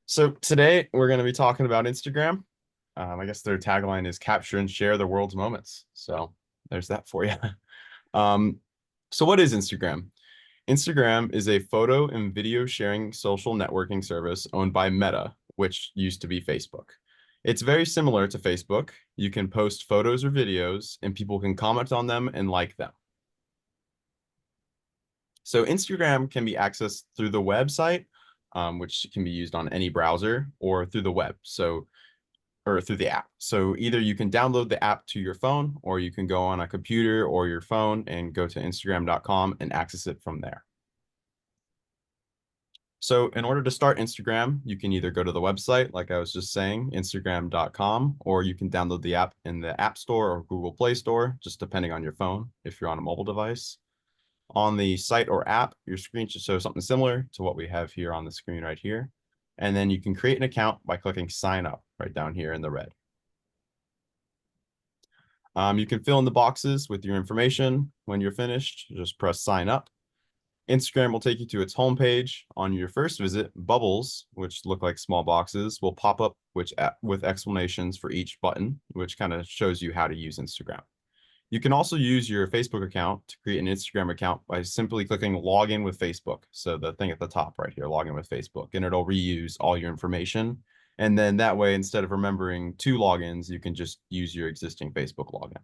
So today we're going to be talking about Instagram. I guess their tagline is capture and share the world's moments. So there's that for you. Um, so what is Instagram? Instagram is a photo and video sharing social networking service owned by Meta, which used to be Facebook. It's very similar to Facebook. You can post photos or videos and people can comment on them and like them. So Instagram can be accessed through the website, which can be used on any browser or through the web. Or through the app. So either you can download the app to your phone or you can go on a computer or your phone and go to Instagram.com and access it from there. So in order to start Instagram, you can either go to the website, like I was just saying, Instagram.com, or you can download the app in the App Store or Google Play Store, just depending on your phone, if you're on a mobile device. On the site or app, your screen should show something similar to what we have here on the screen right here. And then you can create an account by clicking sign up right down here in the red. You can fill in the boxes with your information. When you're finished, just press sign up. Instagram will take you to its homepage. On your first visit, bubbles, which look like small boxes, will pop up with explanations for each button, which kind of shows you how to use Instagram. You can also use your Facebook account to create an Instagram account by simply clicking login with Facebook. So the thing at the top right here, login with Facebook, and it'll reuse all your information. And then that way, instead of remembering two logins, you can just use your existing Facebook login.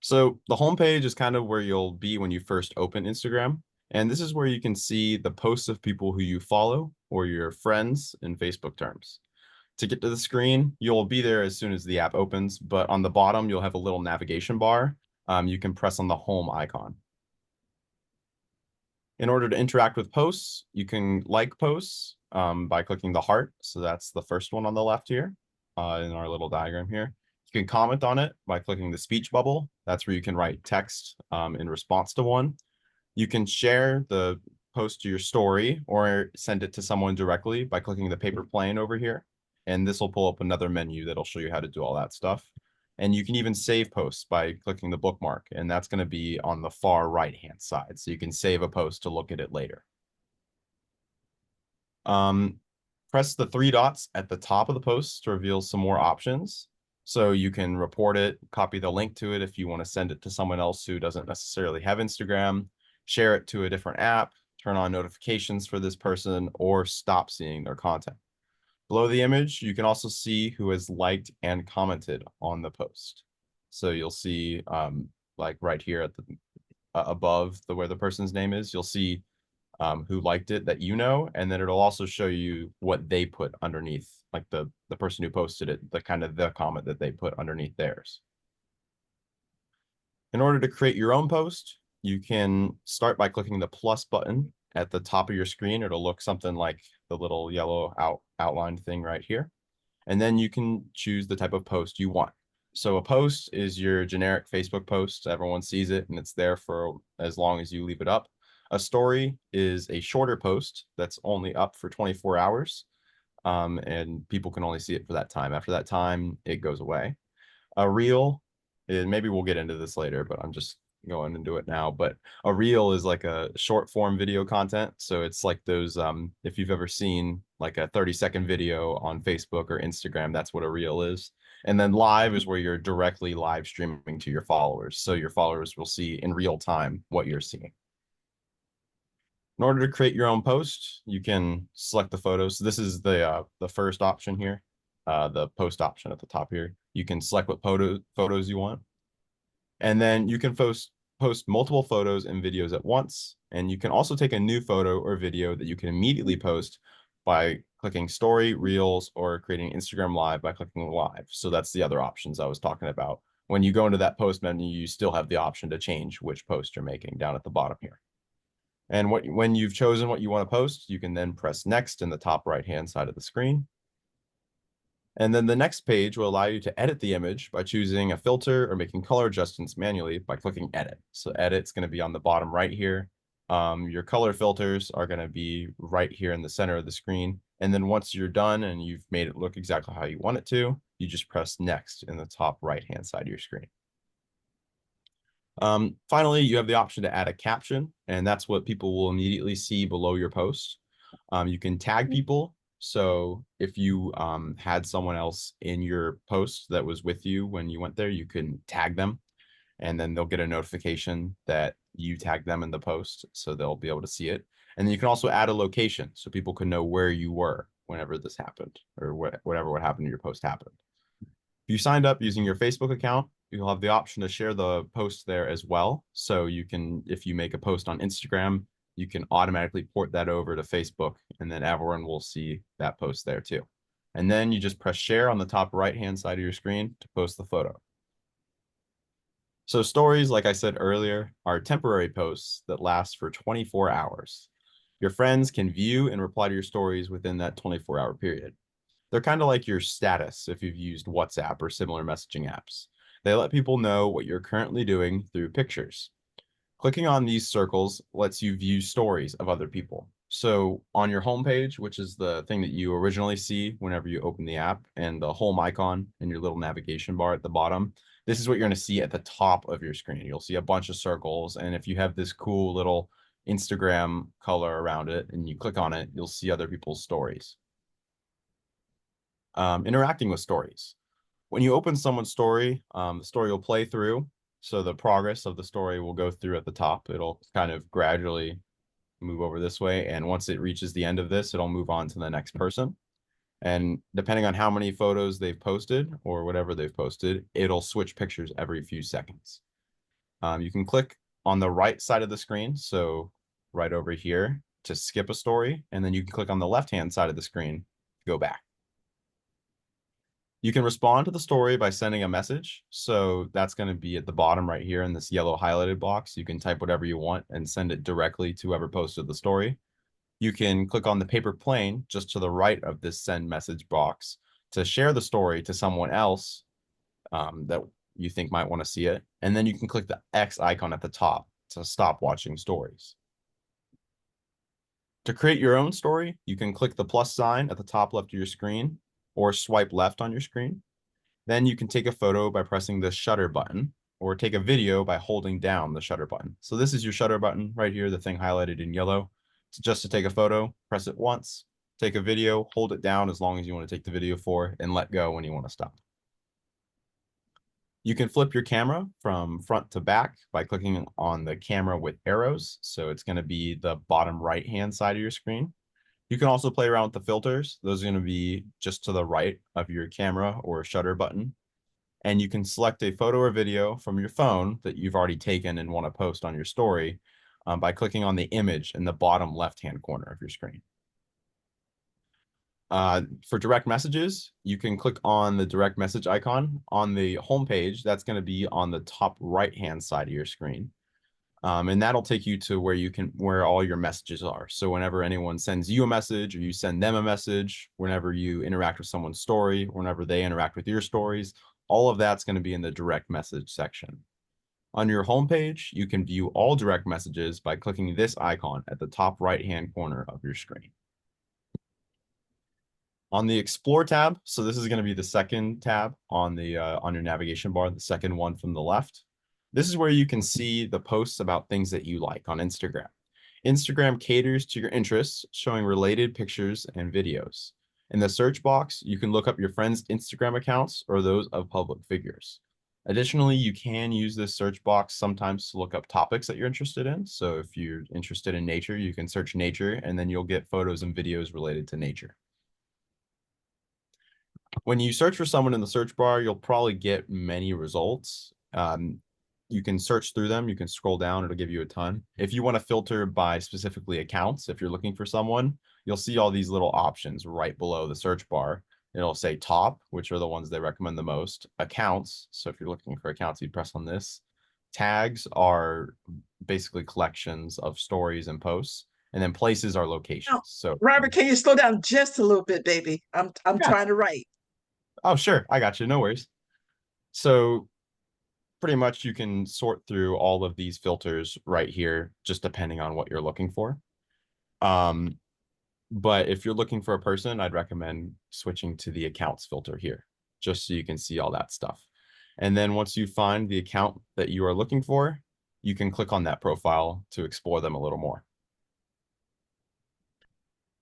So the homepage is kind of where you'll be when you first open Instagram. And this is where you can see the posts of people who you follow or your friends in Facebook terms. To get to the screen, you'll be there as soon as the app opens, but on the bottom, you'll have a little navigation bar. You can press on the home icon. In order to interact with posts, you can like posts by clicking the heart. So that's the first one on the left here in our little diagram here. You can comment on it by clicking the speech bubble. That's where you can write text in response to one. You can share the post to your story or send it to someone directly by clicking the paper plane over here. And this will pull up another menu that'll show you how to do all that stuff. And you can even save posts by clicking the bookmark, and that's going to be on the far right-hand side. So you can save a post to look at it later. Press the three dots at the top of the post to reveal some more options. So you can report it, copy the link to it if you want to send it to someone else who doesn't necessarily have Instagram, share it to a different app, turn on notifications for this person, or stop seeing their content. Below the image, you can also see who has liked and commented on the post. So you'll see like right here at the above where the person's name is, you'll see who liked it that you know, and then it'll also show you what they put underneath, like the person who posted it, the kind of the comment that they put underneath theirs. In order to create your own post, you can start by clicking the plus button at the top of your screen. It'll look something like the little yellow outlined thing right here. And then you can choose the type of post you want. So a post is your generic Facebook post. Everyone sees it and it's there for as long as you leave it up. A story is a shorter post that's only up for 24 hours. And people can only see it for that time. After that time, it goes away. A reel, and maybe we'll get into this later, but I'm just going into it now. But a reel is like a short form video content. So it's like those, if you've ever seen like a 30-second video on Facebook or Instagram, that's what a reel is. And then live is where you're directly live streaming to your followers. So your followers will see in real time what you're seeing. In order to create your own post, you can select the photos. So this is the first option here, the post option at the top here. You can select what photos you want. And then you can post multiple photos and videos at once. And you can also take a new photo or video that you can immediately post by clicking story, reels, or creating Instagram live by clicking live. So that's the other options I was talking about. When you go into that post menu, you still have the option to change which post you're making down at the bottom here. And when you've chosen what you want to post, you can then press next in the top right-hand side of the screen. And then the next page will allow you to edit the image by choosing a filter or making color adjustments manually by clicking edit. So edit's going to be on the bottom right here. Your color filters are going to be right here in the center of the screen. And then once you're done and you've made it look exactly how you want it to, you just press next in the top right-hand side of your screen. Finally, you have the option to add a caption, and that's what people will immediately see below your post. You can tag people. So if you had someone else in your post that was with you when you went there, you can tag them, and then they'll get a notification that you tagged them in the post, so they'll be able to see it. And then you can also add a location so people can know where you were whenever this happened, or whatever what happened to your post happened. If you signed up using your Facebook account, you'll have the option to share the post there as well. So you can, if you make a post on Instagram, you can automatically port that over to Facebook, and then everyone will see that post there too. And then you just press share on the top right-hand side of your screen to post the photo. So stories, like I said earlier, are temporary posts that last for 24 hours. Your friends can view and reply to your stories within that 24-hour period. They're kind of like your status if you've used WhatsApp or similar messaging apps. They let people know what you're currently doing through pictures. Clicking on these circles lets you view stories of other people. So on your homepage, which is the thing that you originally see whenever you open the app, and the home icon and your little navigation bar at the bottom, this is what you're going to see at the top of your screen. You'll see a bunch of circles, and if you have this cool little Instagram color around it and you click on it, you'll see other people's stories. Interacting with stories. When you open someone's story, the story will play through. So the progress of the story will go through at the top. It'll kind of gradually move over this way. And once it reaches the end of this, it'll move on to the next person. And depending on how many photos they've posted or whatever they've posted, it'll switch pictures every few seconds. You can click on the right side of the screen, so right over here, to skip a story. And then you can click on the left-hand side of the screen to go back. You can respond to the story by sending a message. So that's going to be at the bottom right here in this yellow highlighted box. You can type whatever you want and send it directly to whoever posted the story. You can click on the paper plane just to the right of this send message box to share the story to someone else that you think might want to see it. And then you can click the X icon at the top to stop watching stories. To create your own story, you can click the plus sign at the top left of your screen or swipe left on your screen. Then you can take a photo by pressing the shutter button, or take a video by holding down the shutter button. So this is your shutter button right here, the thing highlighted in yellow. It's just to take a photo, press it once, take a video, hold it down as long as you want to take the video for, and let go when you want to stop. You can flip your camera from front to back by clicking on the camera with arrows. So it's going to be the bottom right-hand side of your screen. You can also play around with the filters. Those are going to be just to the right of your camera or shutter button. And you can select a photo or video from your phone that you've already taken and want to post on your story by clicking on the image in the bottom left-hand corner of your screen. For direct messages, you can click on the direct message icon on the home page. That's going to be on the top right-hand side of your screen. And that'll take you to where all your messages are. So whenever anyone sends you a message or you send them a message, whenever you interact with someone's story, whenever they interact with your stories, all of that's going to be in the direct message section. On your homepage, you can view all direct messages by clicking this icon at the top right-hand corner of your screen. On the Explore tab, so this is going to be the second tab on your navigation bar, the second one from the left. This is where you can see the posts about things that you like on Instagram. Instagram caters to your interests, showing related pictures and videos. In the search box, you can look up your friends' Instagram accounts or those of public figures. Additionally, you can use this search box sometimes to look up topics that you're interested in. So if you're interested in nature, you can search nature, and then you'll get photos and videos related to nature. When you search for someone in the search bar, you'll probably get many results. You can search through them. You can scroll down. It'll give you a ton. If you want to filter by specifically accounts, if you're looking for someone, you'll see all these little options right below the search bar. It'll say top, which are the ones they recommend the most. Accounts. So if you're looking for accounts, you press on this. Tags are basically collections of stories and posts. And then places are locations. Now, So Robert, can you slow down just a little bit, baby? I'm yeah. trying to write. Oh, sure. I got you. No worries. So pretty much you can sort through all of these filters right here, just depending on what you're looking for. But if you're looking for a person, I'd recommend switching to the accounts filter here, just so you can see all that stuff. And then once you find the account that you are looking for, you can click on that profile to explore them a little more.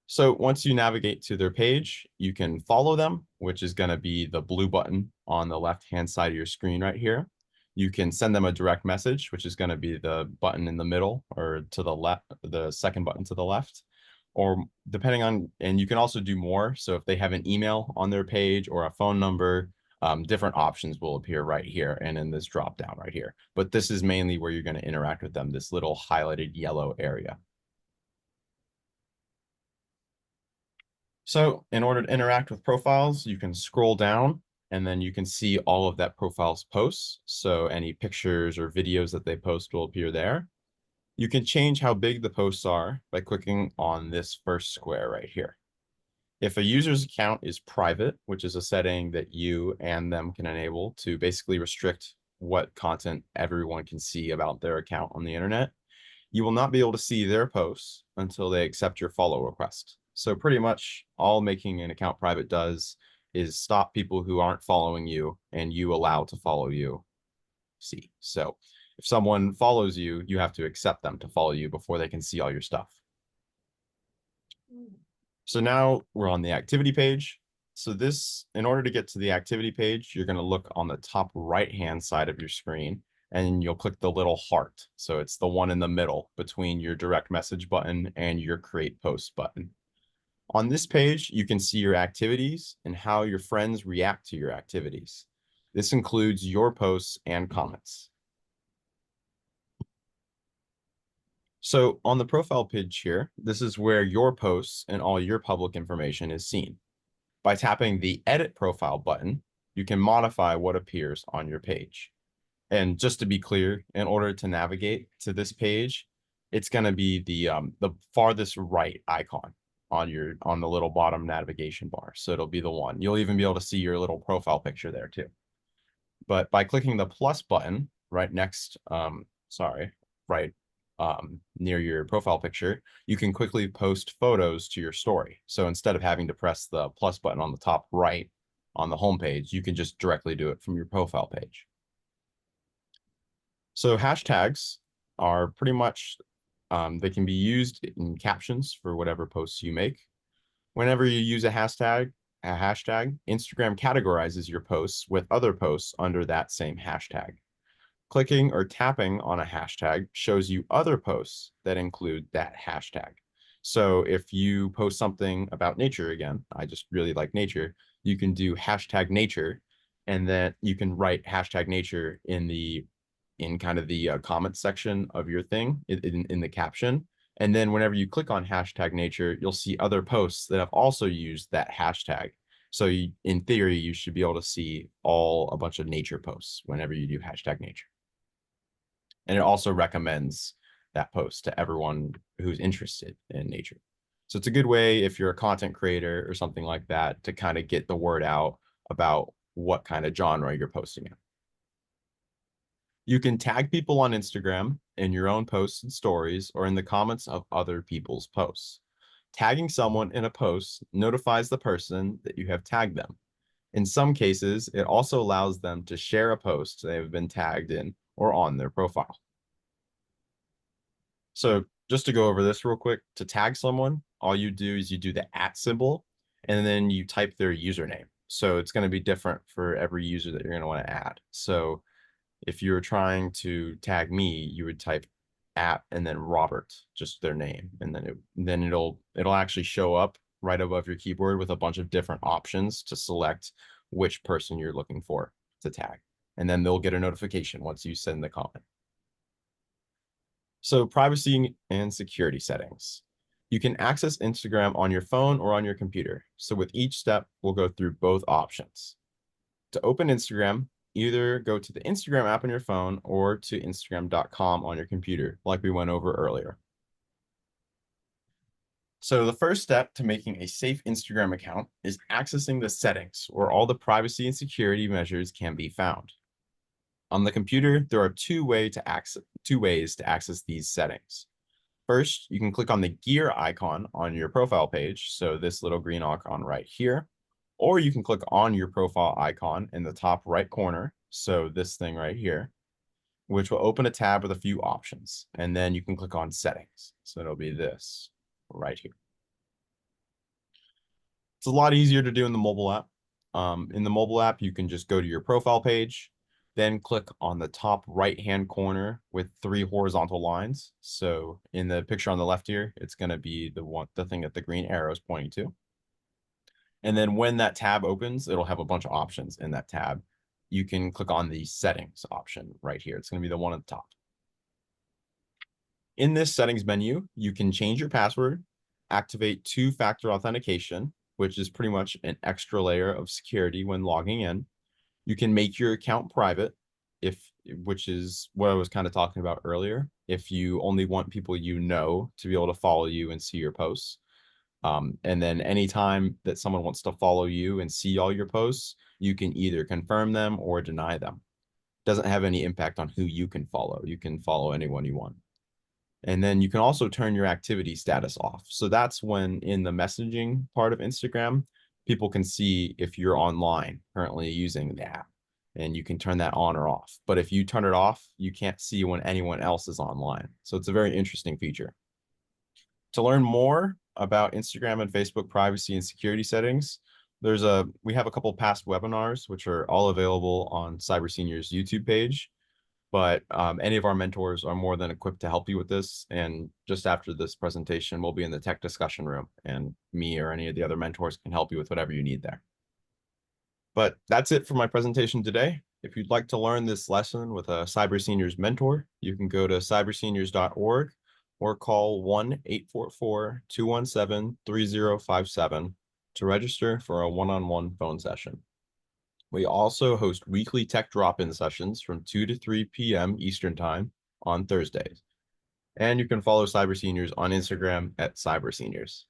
So once you navigate to their page, you can follow them, which is going to be the blue button on the left-hand side of your screen right here. You can send them a direct message, which is going to be the button in the middle or to the left, the second button to the left, or depending on, and you can also do more. So if they have an email on their page or a phone number, different options will appear right here and in this drop down right here. But this is mainly where you're going to interact with them, this little highlighted yellow area. So in order to interact with profiles, you can scroll down and then you can see all of that profile's posts. So any pictures or videos that they post will appear there. You can change how big the posts are by clicking on this first square right here. If a user's account is private, which is a setting that you and them can enable to basically restrict what content everyone can see about their account on the internet, you will not be able to see their posts until they accept your follow request. So pretty much all making an account private does is stop people who aren't following you and you allow to follow you see. So if someone follows you, you have to accept them to follow you before they can see all your stuff. So now we're on the activity page. So this, in order to get to the activity page, you're going to look on the top right-hand side of your screen and you'll click the little heart. So it's the one in the middle between your direct message button and your create post button. On this page, you can see your activities and how your friends react to your activities. This includes your posts and comments. So on the profile page here, this is where your posts and all your public information is seen. By tapping the Edit Profile button, you can modify what appears on your page. And just to be clear, in order to navigate to this page, it's going to be the farthest right icon on the little bottom navigation bar. So it'll be the one. You'll even be able to see your little profile picture there too. But by clicking the plus button right next, right near your profile picture, you can quickly post photos to your story. So instead of having to press the plus button on the top right on the home page, you can just directly do it from your profile page. So hashtags are pretty much, they can be used in captions for whatever posts you make. Whenever you use a hashtag, Instagram categorizes your posts with other posts under that same hashtag. Clicking or tapping on a hashtag shows you other posts that include that hashtag. So if you post something about nature, again, I just really like nature, you can do hashtag nature, and then you can write hashtag nature in kind of the comment section of your thing in the caption. And then whenever you click on hashtag nature, you'll see other posts that have also used that hashtag. So in theory, you should be able to see a bunch of nature posts whenever you do hashtag nature. And it also recommends that post to everyone who's interested in nature. So it's a good way if you're a content creator or something like that to kind of get the word out about what kind of genre you're posting in. You can tag people on Instagram in your own posts and stories or in the comments of other people's posts. Tagging someone in a post notifies the person that you have tagged them. In some cases, it also allows them to share a post they have been tagged in or on their profile. So just to go over this real quick, to tag someone, all you do is you do the @ symbol and then you type their username. So it's going to be different for every user that you're going to want to add. So if you're trying to tag me, you would type @ and then Robert, just their name, and then it'll actually show up right above your keyboard with a bunch of different options to select which person you're looking for to tag. And then they'll get a notification once you send the comment. So privacy and security settings. You can access Instagram on your phone or on your computer. So with each step, we'll go through both options. To open Instagram, either go to the Instagram app on your phone or to instagram.com on your computer, like we went over earlier. So the first step to making a safe Instagram account is accessing the settings where all the privacy and security measures can be found. On the computer, there are two ways to access these settings. First, you can click on the gear icon on your profile page, so this little green icon right here, or you can click on your profile icon in the top right corner, So this thing right here, which will open a tab with a few options. And then you can click on settings. So it'll be this right here. It's a lot easier to do in the mobile app. In the mobile app, you can just go to your profile page, then click on the top right-hand corner with 3 horizontal lines. So in the picture on the left here, it's going to be the thing that the green arrow is pointing to. And then when that tab opens, it'll have a bunch of options in that tab. You can click on the settings option right here. It's going to be the one at the top. In this settings menu, you can change your password, activate 2-factor authentication, which is pretty much an extra layer of security when logging in. You can make your account private, which is what I was kind of talking about earlier. If you only want people you know to be able to follow you and see your posts. And then anytime that someone wants to follow you and see all your posts, you can either confirm them or deny them. Doesn't have any impact on who you can follow. You can follow anyone you want. And then you can also turn your activity status off. So that's when in the messaging part of Instagram, people can see if you're online currently using the app, and you can turn that on or off. But if you turn it off, you can't see when anyone else is online. So it's a very interesting feature. To learn more about Instagram and Facebook privacy and security settings, we have a couple past webinars, which are all available on Cyber Senior's YouTube page. But any of our mentors are more than equipped to help you with this. And just after this presentation, we'll be in the tech discussion room, and me or any of the other mentors can help you with whatever you need there. But that's it for my presentation today. If you'd like to learn this lesson with a Cyber Seniors mentor, you can go to cyberseniors.org or call 1-844-217-3057 to register for a one-on-one phone session. We also host weekly tech drop-in sessions from 2 to 3 p.m. Eastern Time on Thursdays. And you can follow Cyber Seniors on Instagram at Cyber Seniors.